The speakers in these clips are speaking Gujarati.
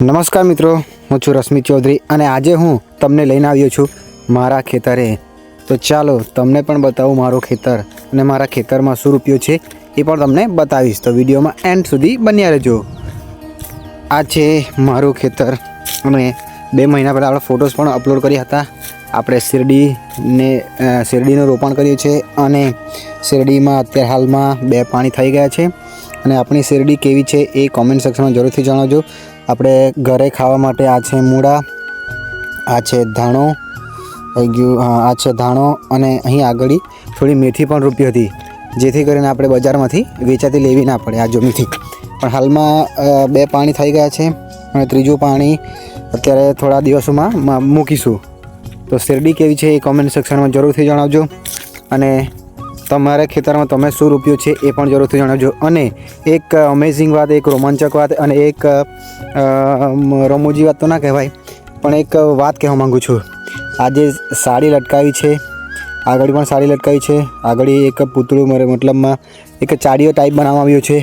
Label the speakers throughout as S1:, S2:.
S1: નમસ્કાર મિત્રો, હું છું રશ્મિ ચૌધરી અને આજે હું તમને લઈને આવ્યો છું મારા ખેતરે. તો ચાલો તમને પણ બતાવું મારું ખેતર અને મારા ખેતરમાં શું રૂપિયો છે એ પણ તમને બતાવીશ. તો વિડીયોમાં એન્ડ સુધી બન્યા રહેજો. આ છે મારું ખેતર અને 2 મહિના પહેલાં આપણે ફોટોસ પણ અપલોડ કર્યા હતા. આપણે શેરડીનું રોપણ કર્યું છે અને શેરડીમાં અત્યારે હાલમાં 2 પાણી થઈ ગયા છે. અને આપણી શેરડી કેવી છે એ કોમેન્ટ સેક્શનમાં જરૂરથી જણાવજો. આપણે ઘરે ખાવા માટે આ છે મૂળા, આ છે ધાણો થઈ ગયું, આ છે ધાણો અને અહીં આગળ થોડી મેથી પણ રોપી હતી, જેથી કરીને આપણે બજારમાંથી વેચાતી લેવી ના પડે. આ જો મેથી પણ હાલમાં 2 પાણી થઈ ગયા છે અને ત્રીજું પાણી અત્યારે થોડા દિવસોમાં મૂકીશું. તો શેરડી કેવી છે એ કોમેન્ટ સેક્શનમાં જરૂરથી જણાવજો અને તમારા ખેતરમાં તમે શું રોપ્યું છે એ પણ જરૂરથી જણાવજો. અને એક અમેઝિંગ વાત, એક રોમાંચક વાત અને એક રમૂજી વાત તો ના કહેવાય પણ એક વાત કહેવા માગું છું. આજે સાડી લટકાવી છે, આગળ પણ સાડી લટકાવી છે, આગળ એક પૂતળું મતલબમાં એક ચાડીઓ ટાઈપ બનાવવામાં આવ્યું છે.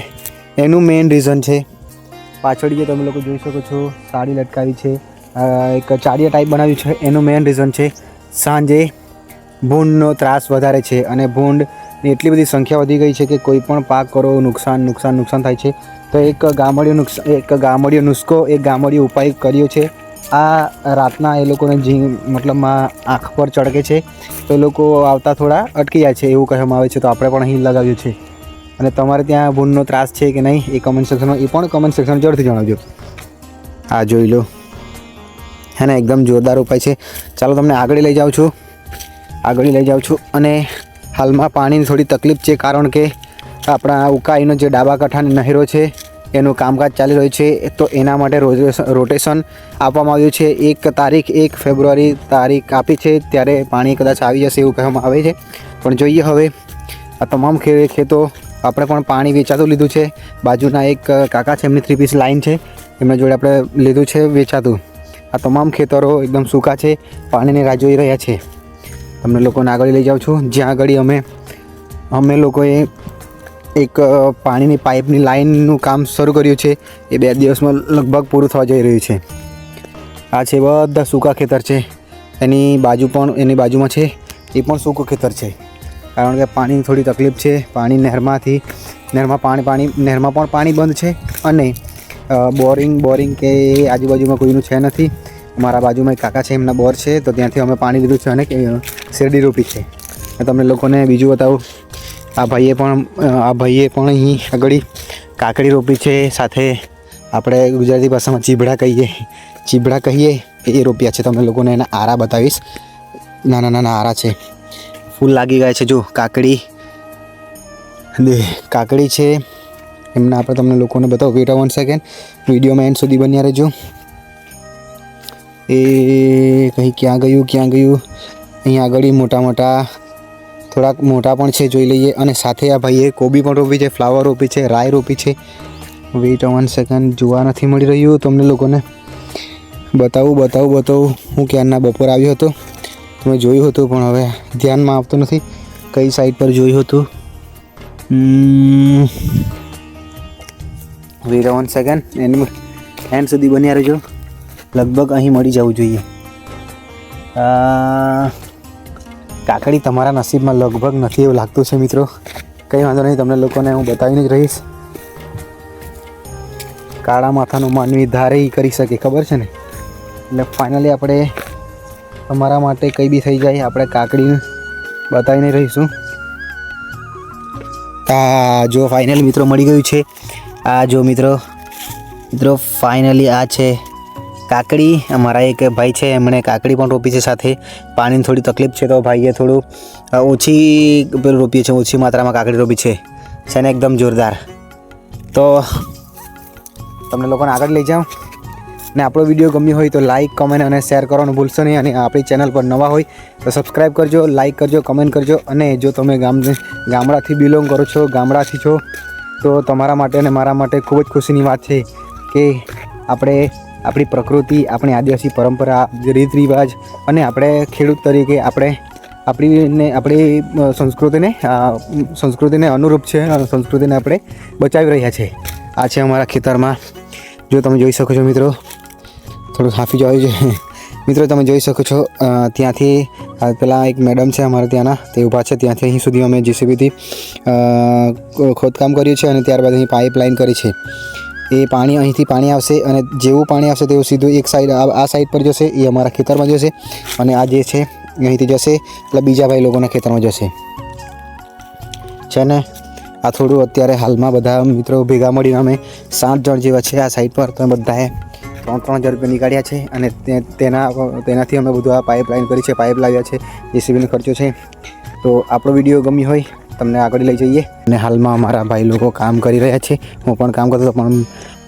S1: એનું મેઇન રીઝન છે પાછળ જે તમે લોકો જોઈ શકો છો, સાડી લટકાવી છે, એક ચાડીઓ ટાઈપ બનાવ્યું છે. એનું મેઇન રીઝન છે સાંજે ભૂંડનો ત્રાસ વધારે છે અને ભૂંડની એટલી બધી સંખ્યા વધી ગઈ છે કે કોઈ પણ પાક કરો નુકસાન થાય છે. તો એક ગામડિયો નુસ્ખો, એક ગામડિયો ઉપાય કર્યો છે. આ રાતના એ લોકોને મતલબમાં આંખ પર ચડકે છે તો એ લોકો આવતા થોડા અટકી જાય છે એવું કહેવામાં આવે છે. તો આપણે પણ અહીં લગાવ્યું છે. અને તમારે ત્યાં ભૂંડનો ત્રાસ છે કે નહીં એ કમેન્ટ સેક્શનમાં જરૂરથી જણાવજો. આ જોઈ લો, હે ને, એકદમ જોરદાર ઉપાય છે. ચાલો તમને આગળ લઈ જાઉં છું અને હાલમાં પાણીની થોડી તકલીફ છે કારણ કે આપણા ઉકાઈનો જે ડાબા કાંઠાની નહેરો છે એનું કામકાજ ચાલી રહ્યું છે. તો એના માટે રોટેશન આપવામાં આવ્યું છે. 1 ફેબ્રુઆરી તારીખ આપી છે, ત્યારે પાણી કદાચ આવી જશે એવું કહેવામાં આવે છે. પણ જોઈએ હવે. આ તમામ ખેતો આપણે પણ પાણી વેચાતું લીધું છે. બાજુના એક કાકા છે, એમની 3 પીસ લાઈન છે, એમના જોડે આપણે લીધું છે વેચાતું. આ તમામ ખેતરો એકદમ સૂકા છે, પાણીની રાહ જોઈ રહ્યા છે. તમને લોકોને આગળ લઈ જાઉં છું, જ્યાં આગળ અમે લોકોએ એક પાણીની પાઇપની લાઇનનું કામ શરૂ કર્યું છે. એ 2 દિવસમાં લગભગ પૂરું થવા જઈ રહ્યું છે. આ છે બધા સૂકા ખેતર છે. એની બાજુમાં છે એ પણ સૂકું ખેતર છે કારણ કે પાણીની થોડી તકલીફ છે. નહેરમાં પણ પાણી બંધ છે અને બોરિંગ કે આજુબાજુમાં કોઈનું છે નથી. અમારા બાજુમાં એક કાકા છે, એમના બોર છે, તો ત્યાંથી અમે પાણી લીધું છે અને શેરડી રોપી છે. તમને લોકોને બીજું બતાવું. આ ભાઈએ પણ અહીં આગળ કાકડી રોપી છે, સાથે આપણે ગુજરાતી ભાષામાં ચીભડા કહીએ એ રોપ્યા છે. તમને લોકોને એના આરા બતાવીશ. નાના આરા છે, ફૂલ લાગી ગયા છે. જો કાકડી છે એમના આપણે તમને લોકોને બતાવો. વેટ 1 સેકન્ડ, વિડીયોમાં એન્ડ સુધી બન્યા રહેજો. એ કંઈ ક્યાં ગયું અહીં આગળ થોડાક મોટા પણ છે, જોઈ લઈએ. અને સાથે આ ભાઈએ કોબી પણ રોપી છે, ફ્લાવર રોપી છે, રાઈ રોપી છે. વેટ 1 સેકન્ડ, જોવા નથી મળી રહ્યું તમને લોકોને. બતાવું. હું ક્યારના બપોર આવ્યો હતો, તમે જોયું હતું પણ હવે ધ્યાનમાં આવતું નથી કઈ સાઈડ પર જોયું હતું. વેટ 1 સેકન્ડ, એન્ડ સુધી બન્યા રહેજો. લગભગ અહીં મળી જવું જોઈએ. કાકડી તમારા નસીબમાં લગભગ નથી એવું લાગતું છે મિત્રો. કંઈ વાંધો નહીં, તમને લોકોને હું બતાવીને જ રહીશ. કાળા માથાનું માનવી ધારે કરી શકે, ખબર છે ને. એટલે ફાઇનલી આપણે તમારા માટે કંઈ બી થઈ જાય, આપણે કાકડી બતાવીને રહીશું. જો ફાઇનલી મિત્રો મળી ગયું છે. આ જો મિત્રો ફાઇનલી આ છે કાકડી. અમારા એક ભાઈ છે, એમણે કાકડી પણ રોપી છે. સાથે પાણીની થોડી તકલીફ છે તો ભાઈએ થોડું ઓછી રોપી છે, ઓછી માત્રામાં કાકડી રોપી છે ને એકદમ જોરદાર. તો તમને લોકોને આગળ લઈ જાઉં ને આપણો વિડીયો ગમ્યો હોય તો લાઇક, કમેન્ટ અને શેર કરવાનું ભૂલશો નહીં. અને આપણી ચેનલ પર નવા હોય તો સબસ્ક્રાઈબ કરજો, લાઇક કરજો, કમેન્ટ કરજો. અને જો તમે ગામડાથી બિલોંગ કરો છો, ગામડાથી છો, તો તમારા માટે અને મારા માટે ખૂબ જ ખુશીની વાત છે કે આપણી પ્રકૃતિ, આપણી આદિવાસી પરંપરા, રીત રિવાજ અને આપણે ખેડૂત તરીકે આપણી સંસ્કૃતિને અનુરૂપ છે. સંસ્કૃતિને આપણે બચાવી રહ્યા છે. આ છે અમારા ખેતરમાં, જો તમે જોઈ શકો છો મિત્રો. થોડુંક હાંફી જવાયું છે મિત્રો. તમે જોઈ શકો છો ત્યાંથી પેલા એક મેડમ છે અમારા ત્યાંના, તે ઊભા છે. ત્યાંથી અહીં સુધી અમે JCBથી ખોદકામ કર્યું છે અને ત્યારબાદ અહીં પાઇપલાઇન કરી છે. એ પાણી અહીંથી પાણી આવશે અને જેવું પાણી આવશે તેવું સીધું એક સાઈડ આ સાઈડ પર જશે, એ અમારા ખેતરમાં જશે. અને આ જે છે અહીંથી જશે એટલે બીજા ભાઈ લોકોના ખેતરમાં જશે છે ને. આ થોડું અત્યારે હાલમાં બધા મિત્રો ભેગા મળીને અમે 7 જણ જેવા છે આ સાઈડ પર. તો બધાએ 3,000 રૂપિયા નીકાળ્યા છે અને તેનાથી અમે બધું આ પાઇપલાઇન કરી છે, પાઇપ લાવ્યા છે, JCBનો ખર્ચો છે. તો આપણો વિડીયો ગમ્યો હોય તમને આગળ લઈ જઈએ. અને હાલમાં અમારા ભાઈ લોકો કામ કરી રહ્યા છે, હું પણ કામ કરતો હતો, પણ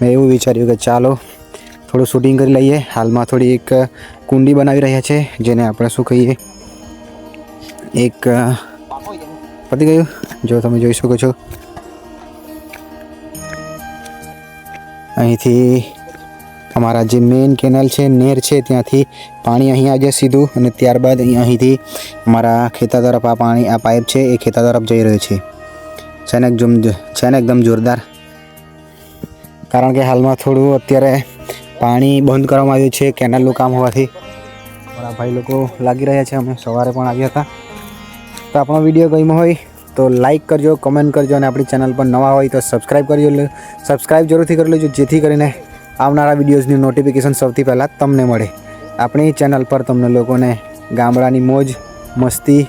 S1: મેં એવું વિચાર્યું કે ચાલો થોડું શૂટિંગ કરી લઈએ. હાલમાં થોડી એક કુંડી બનાવી રહ્યા છે, જેને આપણે શું કહીએ, એક પતી ગયું. જો તમે જોઈ શકો છો અહીંથી અમારા જે મેઇન કેનાલ છે, નેર છે, ત્યાંથી પાણી અહીં આવી જાય સીધું અને ત્યારબાદ અહીંથી અમારા ખેતર તરફ આ પાણી, આ પાઇપ છે એ ખેતર તરફ જઈ રહ્યો છે. છે ને એકદમ જોરદાર. કારણ કે હાલમાં થોડું અત્યારે પાણી બંધ કરવામાં આવ્યું છે કેનાલનું કામ હોવાથી. અમારા ભાઈ લોકો લાગી રહ્યા છે, અમે સવારે પણ આવ્યા હતા. તો આપણો વિડીયો ગમ્યો હોય તો લાઇક કરજો, કમેન્ટ કરજો અને આપણી ચેનલ પર નવા હોય તો સબસ્ક્રાઈબ કરજો. સબસ્ક્રાઈબ જરૂરથી કરી લેજો, જેથી કરીને આવનારા વિડીયોઝની નોટિફિકેશન સૌથી પહેલાં તમને મળે. આપણી ચેનલ પર તમને લોકોને ગામડાની મોજ મસ્તી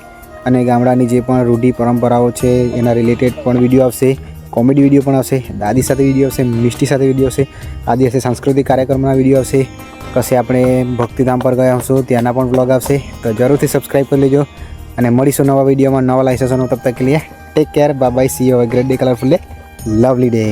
S1: અને ગામડાની જે પણ રૂઢિ પરંપરાઓ છે એના રિલેટેડ પણ વિડીયો આવશે, કોમેડી વિડીયો પણ આવશે, દાદી સાથે વિડીયો આવશે, મિષ્ટી સાથે વિડીયો આવશે, આ દિવસે સાંસ્કૃતિક કાર્યક્રમના વિડીયો આવશે, કશે આપણે ભક્તિધામ પર ગયા હશું ત્યાંના પણ વ્લોગ આવશે. તો જરૂરથી સબસ્ક્રાઈબ કરી લેજો અને મળીશું નવા વિડીયોમાં, નવા લાઇસન્સનો. તબ તક કે લીએ take care, bye bye, see you, great day, colourful day, lovely day.